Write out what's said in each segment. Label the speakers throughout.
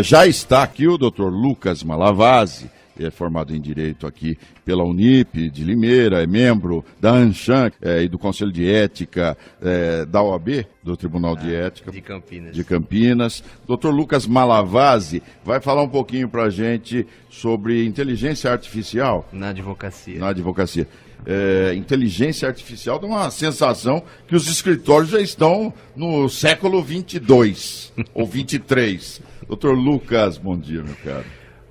Speaker 1: Já está aqui o Dr. Lucas Malavasi, é formado em Direito aqui pela Unip de Limeira, é membro da ANCHAM e do Conselho de Ética da OAB, do Tribunal de Ética
Speaker 2: de
Speaker 1: Campinas. Dr. Lucas Malavasi vai falar um pouquinho para a gente sobre inteligência artificial.
Speaker 2: Na advocacia.
Speaker 1: Inteligência artificial dá uma sensação que os escritórios já estão no século 22 ou 23. Dr. Lucas, bom dia, meu caro.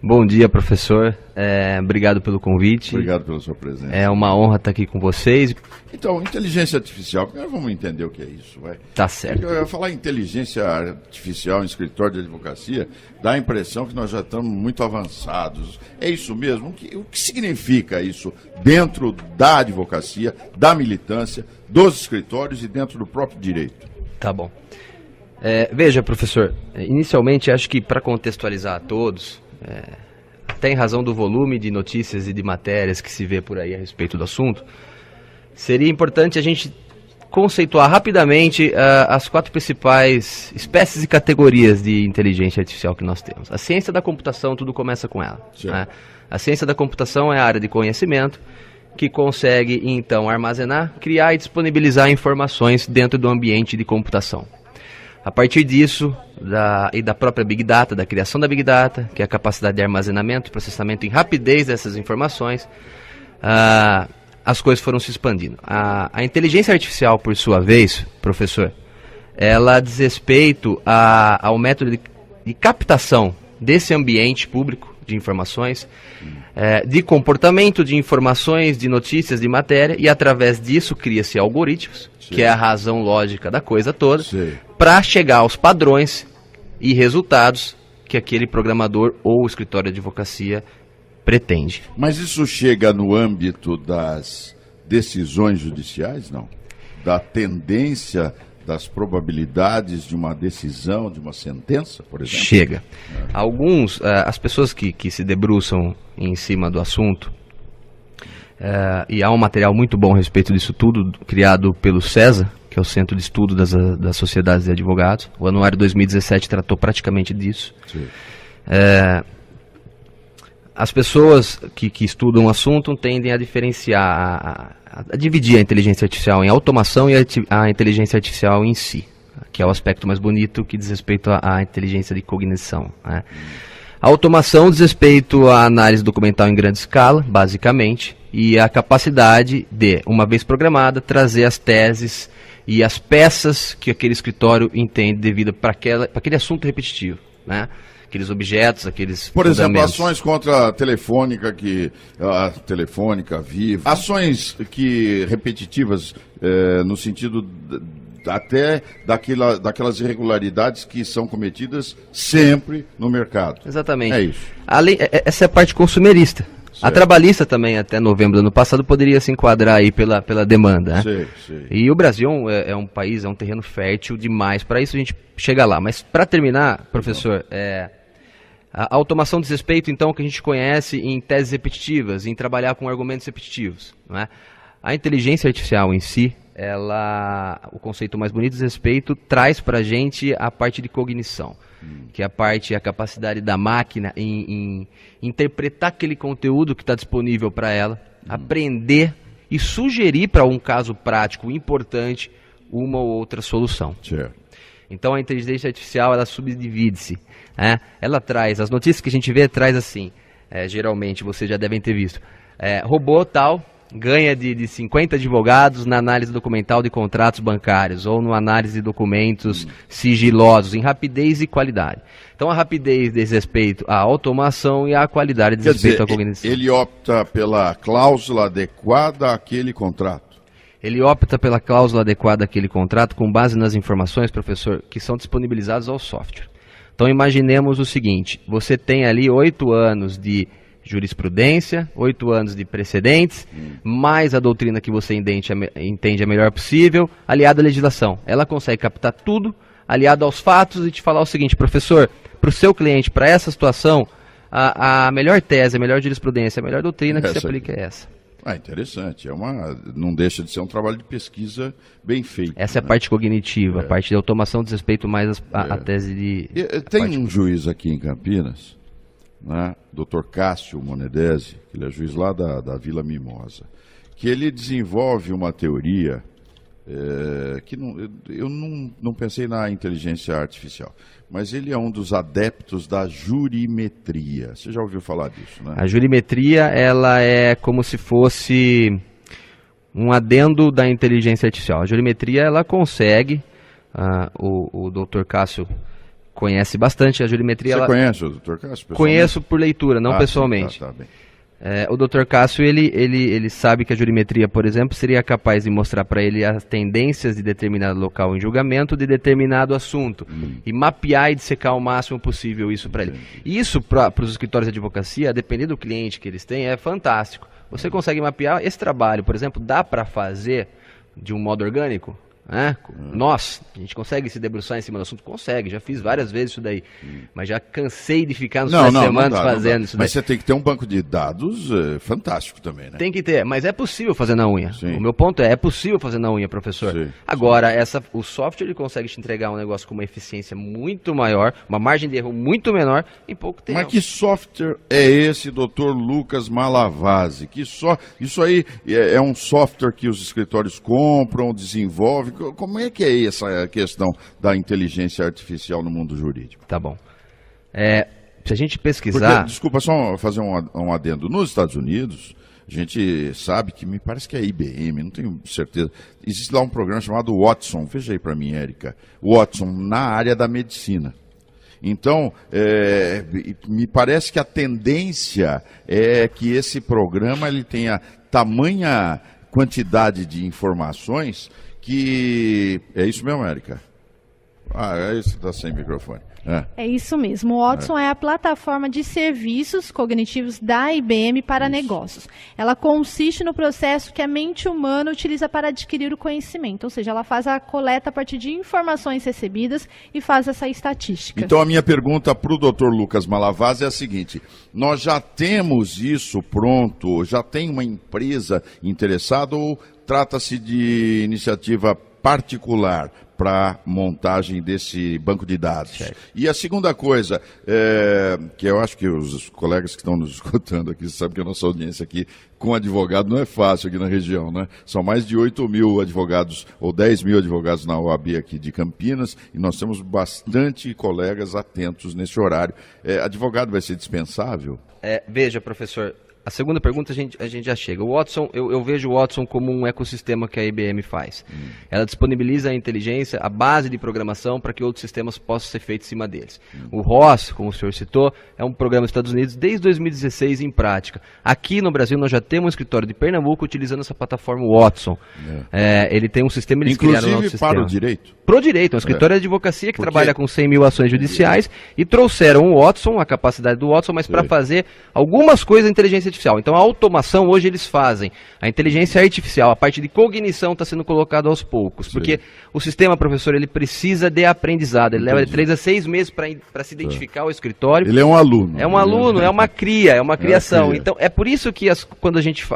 Speaker 2: Bom dia, professor. Obrigado pelo convite.
Speaker 1: Obrigado pela sua presença.
Speaker 2: É uma honra estar aqui com vocês.
Speaker 1: Então, inteligência artificial, primeiro vamos entender o que é isso, vai.
Speaker 2: Tá certo.
Speaker 1: Falar em inteligência artificial em escritório de advocacia, dá a impressão que nós já estamos muito avançados. É isso mesmo? O que significa isso dentro da advocacia, da militância, dos escritórios e dentro do próprio direito?
Speaker 2: Tá bom. Veja, professor, inicialmente acho que para contextualizar a todos, até em razão do volume de notícias e de matérias que se vê por aí a respeito do assunto, seria importante a gente conceituar rapidamente as 4 principais espécies e categorias de inteligência artificial que nós temos. A ciência da computação, tudo começa com ela. Né? A ciência da computação é a área de conhecimento que consegue, então, armazenar, criar e disponibilizar informações dentro do ambiente de computação. A partir disso, da própria Big Data, da criação da Big Data, que é a capacidade de armazenamento e processamento em rapidez dessas informações, as coisas foram se expandindo. A inteligência artificial, por sua vez, professor, ela diz respeito ao método de captação desse ambiente público de informações, de comportamento de informações, de notícias, de matéria, e através disso cria-se algoritmos, que é a razão lógica da coisa toda, para chegar aos padrões e resultados que aquele programador ou escritório de advocacia pretende.
Speaker 1: Mas isso chega no âmbito das decisões judiciais, não? Da tendência, das probabilidades de uma decisão, de uma sentença, por exemplo?
Speaker 2: Chega. As pessoas que se debruçam em cima do assunto, e há um material muito bom a respeito disso tudo, criado pelo CESA, que é o Centro de Estudo das Sociedades de Advogados. O anuário 2017 tratou praticamente disso. As pessoas que estudam o assunto tendem a diferenciar, a dividir a inteligência artificial em automação e a inteligência artificial em si, que é o aspecto mais bonito que diz respeito à inteligência de cognição. Né? A automação diz respeito à análise documental em grande escala, basicamente, e a capacidade de, uma vez programada, trazer as teses e as peças que aquele escritório entende devido para aquele assunto repetitivo, né? Aqueles objetos, aqueles
Speaker 1: Por exemplo,
Speaker 2: fundamentos.
Speaker 1: Ações contra a Telefônica, Telefônica, Vivo, ações repetitivas no sentido até daquelas irregularidades que são cometidas sempre no mercado.
Speaker 2: Exatamente.
Speaker 1: É isso.
Speaker 2: Essa é a parte consumerista. A trabalhista também, até novembro do ano passado, poderia se enquadrar aí pela demanda. Né?
Speaker 1: Sim.
Speaker 2: E o Brasil é um país, é um terreno fértil demais para isso, a gente chega lá. Mas para terminar, professor, a automação diz respeito, então, ao que a gente conhece em teses repetitivas, em trabalhar com argumentos repetitivos. Não é? A inteligência artificial em si, o conceito mais bonito diz respeito, traz para a gente a parte de cognição, que é a capacidade da máquina em interpretar aquele conteúdo que está disponível para ela, aprender e sugerir para um caso prático importante uma ou outra solução. Então a inteligência artificial, ela subdivide-se. Ela traz, as notícias que a gente vê, traz assim, geralmente vocês já devem ter visto, robô tal ganha de 50 advogados na análise documental de contratos bancários ou na análise de documentos sigilosos, em rapidez e qualidade. Então a rapidez diz respeito à automação e a qualidade diz respeito à cognição.
Speaker 1: Ele opta pela cláusula adequada àquele contrato.
Speaker 2: Ele opta pela cláusula adequada àquele contrato com base nas informações, professor, que são disponibilizadas ao software. Então imaginemos o seguinte, você tem ali 8 anos de jurisprudência, 8 anos de precedentes, mais a doutrina que você entende a melhor possível, aliada à legislação. Ela consegue captar tudo, aliado aos fatos, e te falar o seguinte, professor, para o seu cliente, para essa situação, a melhor tese, a melhor jurisprudência, a melhor doutrina que se aplica é essa.
Speaker 1: Interessante. Não deixa de ser um trabalho de pesquisa bem feito.
Speaker 2: Essa é a parte cognitiva, a parte de automação diz respeito mais à tese de...
Speaker 1: Tem um juiz aqui em Campinas, né, Dr. Cássio Monedesi, que ele é juiz lá da Vila Mimosa, que ele desenvolve uma teoria que eu não pensei na inteligência artificial, mas ele é um dos adeptos da jurimetria. Você já ouviu falar disso, né? A
Speaker 2: jurimetria, ela é como se fosse um adendo da inteligência artificial. A jurimetria, ela consegue, o Dr. Cássio conhece bastante a jurimetria.
Speaker 1: Você conhece o Dr. Cássio?
Speaker 2: Conheço por leitura, não pessoalmente.
Speaker 1: Sim, tá bem.
Speaker 2: O Dr. Cássio, ele sabe que a jurimetria, por exemplo, seria capaz de mostrar para ele as tendências de determinado local em julgamento de determinado assunto e mapear e dissecar o máximo possível isso para ele. Isso, para os escritórios de advocacia, dependendo do cliente que eles têm, é fantástico. Você consegue mapear esse trabalho, por exemplo, dá para fazer de um modo orgânico? A gente consegue se debruçar em cima do assunto? Consegue, já fiz várias vezes isso daí, mas já cansei de ficar nos semanas fazendo isso daí.
Speaker 1: Mas você tem que ter um banco de dados fantástico também, né?
Speaker 2: Tem que ter, mas é possível fazer na unha.
Speaker 1: Sim.
Speaker 2: O meu ponto é possível fazer na unha, professor.
Speaker 1: Sim,
Speaker 2: agora, o software ele consegue te entregar um negócio com uma eficiência muito maior, uma margem de erro muito menor em pouco tempo.
Speaker 1: Mas que software é esse, Dr. Lucas Malavasi? Isso aí é um software que os escritórios compram, desenvolvem? Como é que é essa questão da inteligência artificial no mundo jurídico?
Speaker 2: Tá bom. Se a gente pesquisar...
Speaker 1: Porque, desculpa, só fazer um adendo. Nos Estados Unidos, a gente sabe que me parece que é IBM, não tenho certeza. Existe lá um programa chamado Watson, veja aí para mim, Érica. Watson, na área da medicina. Então, me parece que a tendência é que esse programa ele tenha tamanha quantidade de informações que... É isso mesmo, Érica? Esse está sem microfone.
Speaker 3: É isso mesmo. O Watson é a plataforma de serviços cognitivos da IBM para negócios. Ela consiste no processo que a mente humana utiliza para adquirir o conhecimento, ou seja, ela faz a coleta a partir de informações recebidas e faz essa estatística.
Speaker 1: Então a minha pergunta para o Dr. Lucas Malavasi é a seguinte: nós já temos isso pronto, já tem uma empresa interessada ou trata-se de iniciativa particular para montagem desse banco de dados?
Speaker 2: Certo.
Speaker 1: E a segunda coisa, que eu acho que os colegas que estão nos escutando aqui sabem que a nossa audiência aqui com advogado não é fácil aqui na região, né? São mais de 8 mil advogados ou 10 mil advogados na OAB aqui de Campinas e nós temos bastante colegas atentos nesse horário. Advogado vai ser dispensável?
Speaker 2: Veja, professor, a segunda pergunta a gente já chega. O Watson, eu vejo o Watson como um ecossistema que a IBM faz. Ela disponibiliza a inteligência, a base de programação para que outros sistemas possam ser feitos em cima deles. O ROS, como o senhor citou, é um programa dos Estados Unidos desde 2016 em prática. Aqui no Brasil nós já temos um escritório de Pernambuco utilizando essa plataforma Watson. Ele tem um sistema, eles criaram um
Speaker 1: Inclusive para o direito?
Speaker 2: Pro direito, é um escritório de advocacia que trabalha com 100 mil ações judiciais e trouxeram o Watson, a capacidade do Watson, mas para fazer algumas coisas da inteligência artificial. Então a automação hoje eles fazem. A inteligência artificial, a parte de cognição está sendo colocada aos poucos. Porque o sistema, professor, ele precisa de aprendizado. Ele leva de 3 a 6 meses para se identificar o escritório.
Speaker 1: Ele é um aluno.
Speaker 2: É um aluno, é uma cria, é uma criação. Então é por isso que quando a gente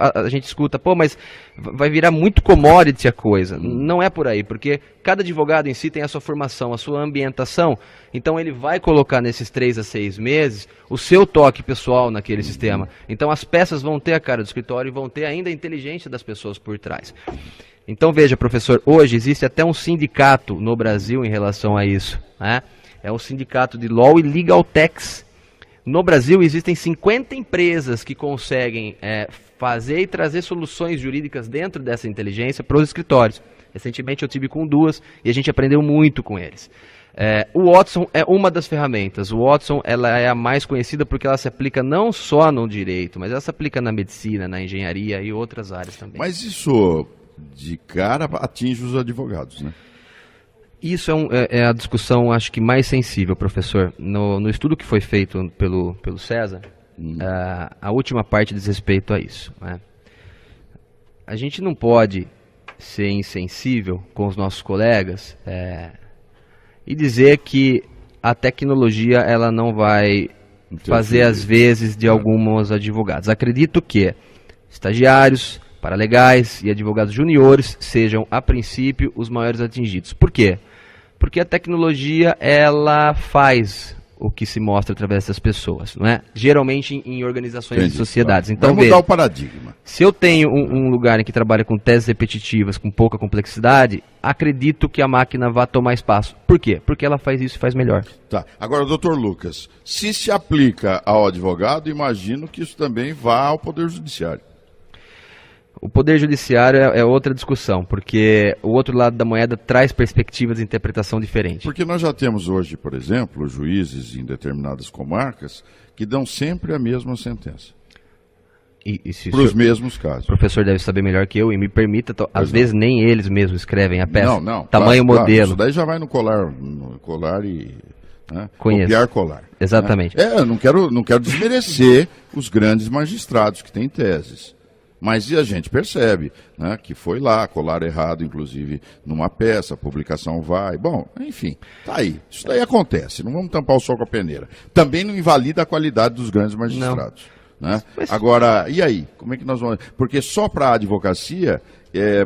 Speaker 2: escuta, mas vai virar muito commodity a coisa. Não é por aí, porque cada advogado em si tem a sua formação, a sua ambientação. Então ele vai colocar nesses 3 a 6 meses o seu toque pessoal naquele sistema. Então as peças vão ter a cara do escritório e vão ter ainda a inteligência das pessoas por trás. Então veja, professor, hoje existe até um sindicato no Brasil em relação a isso, né? É um sindicato de Law e Legal Techs. No Brasil existem 50 empresas que conseguem fazer e trazer soluções jurídicas dentro dessa inteligência para os escritórios. Recentemente eu tive com 2 e a gente aprendeu muito com eles. O Watson é uma das ferramentas. O Watson ela é a mais conhecida porque ela se aplica não só no direito, mas ela se aplica na medicina, na engenharia e outras áreas também.
Speaker 1: Mas isso de cara atinge os advogados, né?
Speaker 2: Isso é a discussão, acho que mais sensível, professor. No estudo que foi feito pelo César, a última parte diz respeito a isso, né? A gente não pode ser insensível com os nossos colegas e dizer que a tecnologia ela não vai fazer as vezes de alguns advogados. Acredito que estagiários, paralegais e advogados juniores sejam, a princípio, os maiores atingidos. Por quê? Porque a tecnologia, ela faz o que se mostra através dessas pessoas, não é? Geralmente em organizações e sociedades. Então,
Speaker 1: vai mudar o paradigma.
Speaker 2: Se eu tenho um lugar em que trabalha com teses repetitivas, com pouca complexidade, acredito que a máquina vai tomar espaço. Por quê? Porque ela faz isso e faz melhor.
Speaker 1: Tá. Agora, doutor Lucas, se aplica ao advogado, imagino que isso também vá ao Poder Judiciário.
Speaker 2: O Poder Judiciário é outra discussão, porque o outro lado da moeda traz perspectivas de interpretação diferentes.
Speaker 1: Porque nós já temos hoje, por exemplo, juízes em determinadas comarcas que dão sempre a mesma sentença. Para os mesmos casos.
Speaker 2: O professor deve saber melhor que eu, e me permita, às vezes nem eles mesmos escrevem a peça.
Speaker 1: Não,
Speaker 2: tamanho,
Speaker 1: claro,
Speaker 2: modelo.
Speaker 1: Isso daí já vai no colar e... Né?
Speaker 2: Conheço.
Speaker 1: Copiar colar.
Speaker 2: Exatamente.
Speaker 1: Né? Eu não quero desmerecer os grandes magistrados que têm teses. Mas a gente percebe, né, que foi lá, colar errado, inclusive, numa peça, a publicação vai. Bom, enfim, tá aí. Isso daí acontece, não vamos tampar o sol com a peneira. Também não invalida a qualidade dos grandes magistrados. Né? Agora, e aí? Como é que nós vamos... Porque só para a advocacia,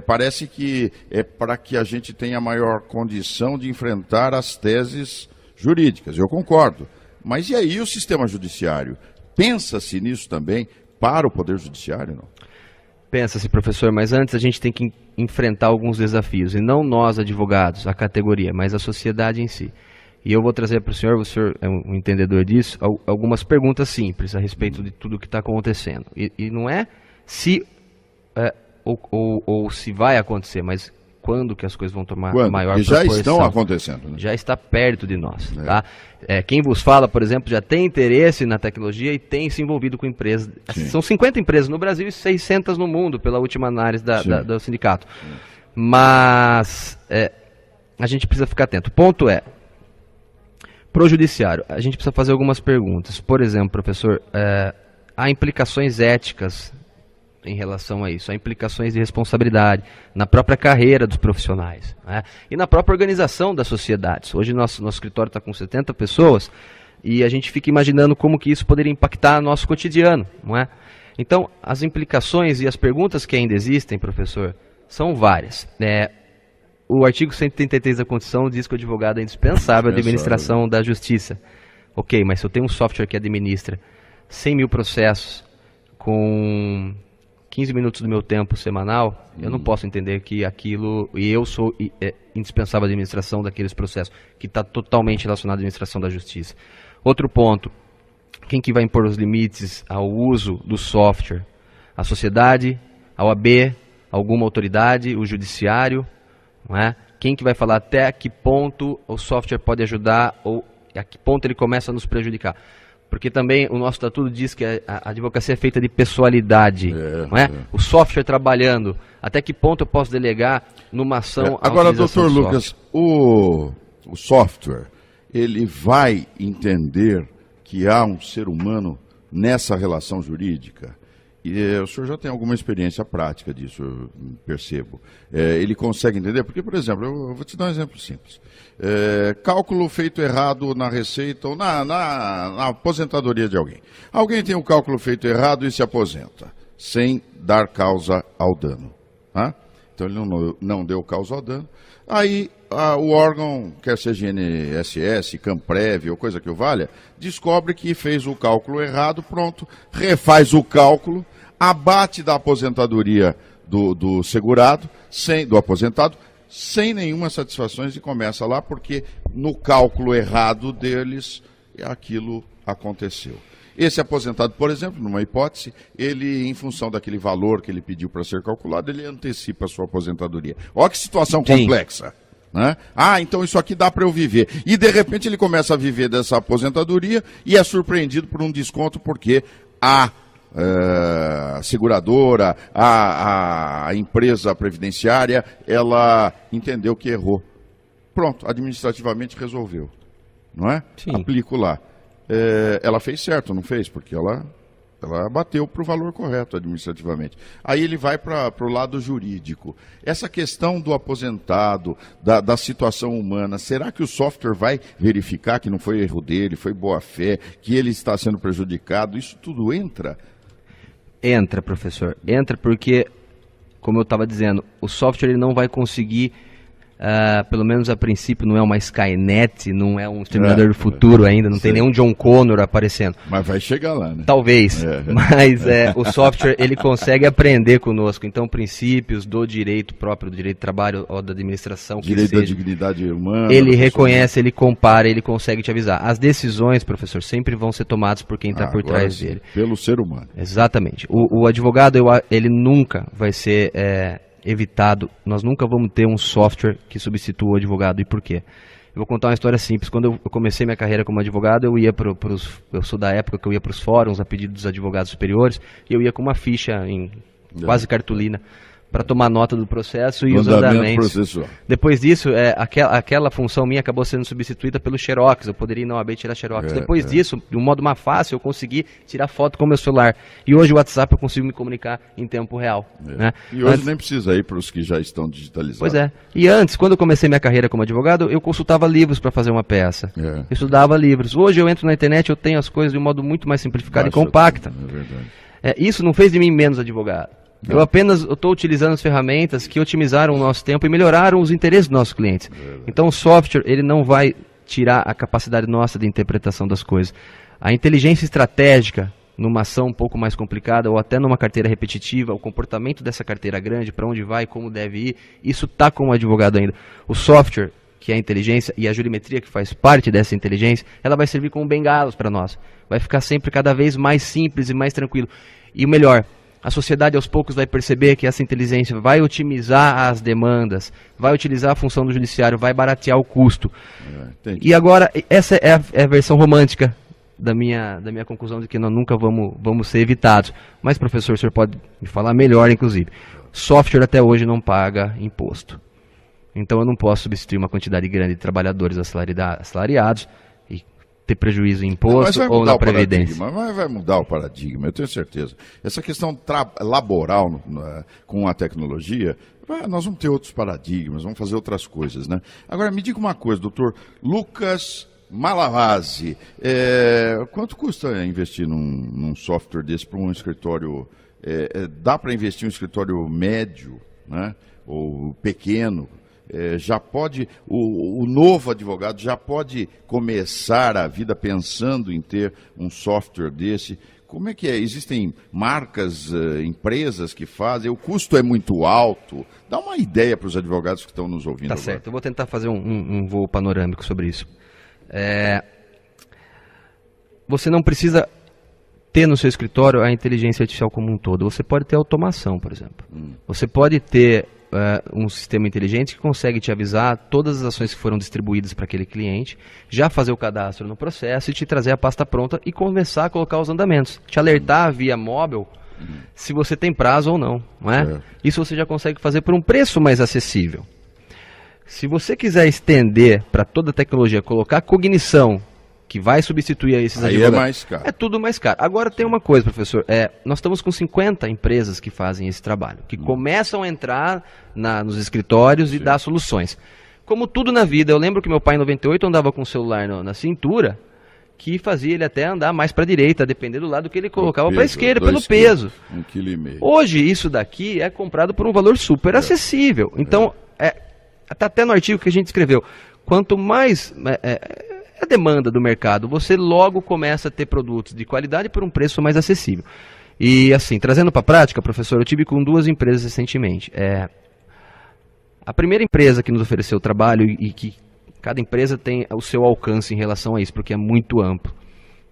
Speaker 1: parece que é para que a gente tenha maior condição de enfrentar as teses jurídicas. Eu concordo. Mas e aí o sistema judiciário? Pensa-se nisso também para o Poder Judiciário, não?
Speaker 2: Pensa-se, professor, mas antes a gente tem que enfrentar alguns desafios, e não nós, advogados, a categoria, mas a sociedade em si. E eu vou trazer para o senhor é um entendedor disso, algumas perguntas simples a respeito de tudo o que está acontecendo. E não é se ou se vai acontecer, mas quando que as coisas vão tomar maior proporção.
Speaker 1: Já estão acontecendo. Né?
Speaker 2: Já está perto de nós. Tá? Quem vos fala, por exemplo, já tem interesse na tecnologia e tem se envolvido com empresas. Sim. São 50 empresas no Brasil e 600 no mundo, pela última análise do sindicato. Sim. Mas a gente precisa ficar atento. O ponto é, pro judiciário, a gente precisa fazer algumas perguntas. Por exemplo, professor, há implicações éticas em relação a isso, há implicações de responsabilidade na própria carreira dos profissionais, né? E na própria organização das sociedades. Hoje nosso escritório está com 70 pessoas e a gente fica imaginando como que isso poderia impactar nosso cotidiano, não é? Então, as implicações e as perguntas que ainda existem, professor, são várias. O artigo 133 da Constituição diz que o advogado é indispensável à administração da justiça. Ok, mas se eu tenho um software que administra 100 mil processos com 15 minutos do meu tempo semanal, eu não posso entender que aquilo, e eu sou indispensável à administração daqueles processos, que está totalmente relacionado à administração da justiça. Outro ponto, quem que vai impor os limites ao uso do software? A sociedade, a OAB, alguma autoridade, o judiciário, não é? Quem que vai falar até que ponto o software pode ajudar ou a que ponto ele começa a nos prejudicar? Porque também o nosso estatuto diz que a advocacia é feita de pessoalidade, não é? O software trabalhando, até que ponto eu posso delegar numa ação...
Speaker 1: Agora, doutor Lucas, o software, ele vai entender que há um ser humano nessa relação jurídica? E o senhor já tem alguma experiência prática disso, eu percebo. Ele consegue entender? Porque, por exemplo, eu vou te dar um exemplo simples. Cálculo feito errado na receita ou na aposentadoria de alguém. Alguém tem o cálculo feito errado e se aposenta, sem dar causa ao dano. Tá? Então ele não deu causa ao dano. Aí o órgão, quer seja INSS, Camprev ou coisa que o valha, descobre que fez o cálculo errado, pronto, refaz o cálculo, abate da aposentadoria do segurado, do aposentado, sem nenhuma satisfação, e começa lá porque no cálculo errado deles aquilo aconteceu. Esse aposentado, por exemplo, numa hipótese, ele, em função daquele valor que ele pediu para ser calculado, ele antecipa a sua aposentadoria. Olha que situação complexa. Né? Então isso aqui dá para eu viver. E de repente ele começa a viver dessa aposentadoria e é surpreendido por um desconto porque a seguradora, a empresa previdenciária, ela entendeu que errou. Pronto, administrativamente resolveu. Não é?
Speaker 2: Sim.
Speaker 1: Aplico lá. Ela fez certo, não fez? Porque ela bateu para o valor correto administrativamente. Aí ele vai para o lado jurídico. Essa questão do aposentado, da situação humana, será que o software vai verificar que não foi erro dele, foi boa-fé, que ele está sendo prejudicado? Isso tudo entra?
Speaker 2: Entra, professor. Entra porque, como eu estava dizendo, o software ele não vai conseguir, pelo menos a princípio, não é uma Skynet, não é um Exterminador do Futuro ainda, não tem nenhum John Connor aparecendo.
Speaker 1: Mas vai chegar lá, né?
Speaker 2: Talvez, mas o software ele consegue aprender conosco. Então, princípios do direito próprio, do direito de trabalho ou da administração,
Speaker 1: direito da dignidade humana.
Speaker 2: Ele reconhece, ele compara, ele consegue te avisar. As decisões, professor, sempre vão ser tomadas por quem está por trás dele.
Speaker 1: Pelo ser humano.
Speaker 2: Exatamente. O advogado, ele nunca vai ser evitado. Nós nunca vamos ter um software que substitua o advogado. E por quê? Eu vou contar uma história simples. Quando eu comecei minha carreira como advogado, eu sou da época que eu ia para os fóruns a pedido dos advogados superiores, e eu ia com uma ficha em quase cartolina para tomar nota do processo e os andamentos.
Speaker 1: Processual.
Speaker 2: Depois disso, aquela função minha acabou sendo substituída pelo Xerox. Eu poderia ir na OAB tirar Xerox. Depois disso, de um modo mais fácil, eu consegui tirar foto com o meu celular. E hoje o WhatsApp eu consigo me comunicar em tempo real. Né?
Speaker 1: E hoje nem precisa ir para os que já estão digitalizados.
Speaker 2: Pois é. E antes, quando eu comecei minha carreira como advogado, eu consultava livros para fazer uma peça. Eu estudava livros. Hoje eu entro na internet, eu tenho as coisas de um modo muito mais simplificado e compacto.
Speaker 1: É verdade.
Speaker 2: Isso não fez de mim menos advogado. Eu apenas estou utilizando as ferramentas que otimizaram o nosso tempo e melhoraram os interesses dos nossos clientes. Então o software ele não vai tirar a capacidade nossa de interpretação das coisas. A inteligência estratégica, numa ação um pouco mais complicada ou até numa carteira repetitiva, o comportamento dessa carteira grande, para onde vai, como deve ir, isso está com o advogado ainda. O software, que é a inteligência, e a jurimetria que faz parte dessa inteligência, ela vai servir como bengalos para nós. Vai ficar sempre cada vez mais simples e mais tranquilo. E o melhor, a sociedade aos poucos vai perceber que essa inteligência vai otimizar as demandas, vai utilizar a função do judiciário, vai baratear o custo. E agora, essa é a versão romântica da minha conclusão de que nós nunca vamos ser evitados. Mas, professor, o senhor pode me falar melhor, inclusive. Software até hoje não paga imposto. Então eu não posso substituir uma quantidade grande de trabalhadores assalariados e ter prejuízo em imposto ou na previdência.
Speaker 1: Mas vai mudar o paradigma, eu tenho certeza. Essa questão laboral com a tecnologia, nós vamos ter outros paradigmas, vamos fazer outras coisas, né? Agora, me diga uma coisa, doutor Lucas Malavasi, quanto custa investir num software desse para um escritório? Dá para investir em um escritório médio, né? Ou pequeno? Já pode, o novo advogado já pode começar a vida pensando em ter um software desse? Como é que é? Existem marcas, empresas que fazem? O custo é muito alto? Dá uma ideia para os advogados que estão nos ouvindo agora.
Speaker 2: Certo, eu vou tentar fazer um voo panorâmico sobre isso. Você não precisa ter no seu escritório a inteligência artificial como um todo. Você pode ter automação, por exemplo. Você pode ter um sistema inteligente que consegue te avisar todas as ações que foram distribuídas para aquele cliente, já fazer o cadastro no processo e te trazer a pasta pronta e começar a colocar os andamentos. Te alertar via móvel se você tem prazo ou não. Isso você já consegue fazer por um preço mais acessível. Se você quiser estender para toda a tecnologia, colocar cognição, que vai substituir esses advogados,
Speaker 1: é mais caro.
Speaker 2: É tudo mais caro. Agora tem uma coisa, professor, nós estamos com 50 empresas que fazem esse trabalho, que começam a entrar nos escritórios e dar soluções. Como tudo na vida, eu lembro que meu pai em 98 andava com o celular na cintura, que fazia ele até andar mais para a direita, dependendo do lado que ele colocava para a esquerda, pelo peso.
Speaker 1: 1,5 kg.
Speaker 2: Hoje, isso daqui é comprado por um valor super acessível. Então, tá até no artigo que a gente escreveu, quanto mais a demanda do mercado, você logo começa a ter produtos de qualidade por um preço mais acessível. E assim, trazendo para a prática, professor, eu tive com 2 empresas recentemente. A primeira empresa que nos ofereceu o trabalho, e que cada empresa tem o seu alcance em relação a isso, porque é muito amplo.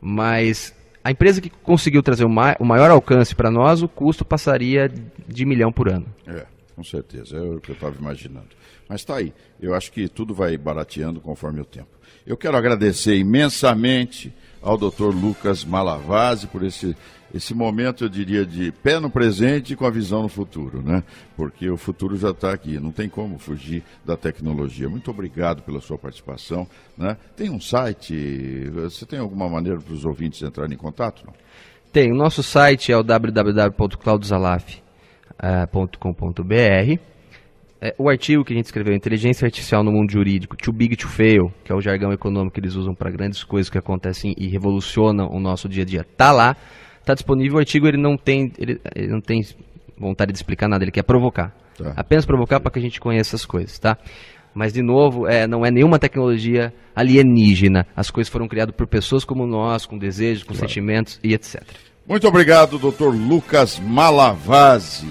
Speaker 2: Mas a empresa que conseguiu trazer o maior alcance para nós, o custo passaria de R$1 milhão por ano.
Speaker 1: Com certeza, é o que eu estava imaginando. Mas está aí, eu acho que tudo vai barateando conforme o tempo. Eu quero agradecer imensamente ao Dr. Lucas Malavasi por esse momento, eu diria, de pé no presente e com a visão no futuro, né? Porque o futuro já está aqui, não tem como fugir da tecnologia. Muito obrigado pela sua participação, né? Tem um site, você tem alguma maneira para os ouvintes entrarem em contato? Não?
Speaker 2: Tem, o nosso site é o www.claudozalaf.com.br. O artigo que a gente escreveu, Inteligência Artificial no Mundo Jurídico, Too Big to Fail, que é o jargão econômico que eles usam para grandes coisas que acontecem e revolucionam o nosso dia a dia, está lá. Está disponível, o artigo ele não tem vontade de explicar nada, ele quer provocar.
Speaker 1: Tá.
Speaker 2: Apenas provocar para que a gente conheça as coisas, tá? Mas, de novo, não é nenhuma tecnologia alienígena. As coisas foram criadas por pessoas como nós, com desejos, com sentimentos e etc.
Speaker 1: Muito obrigado, Dr. Lucas Malavasi.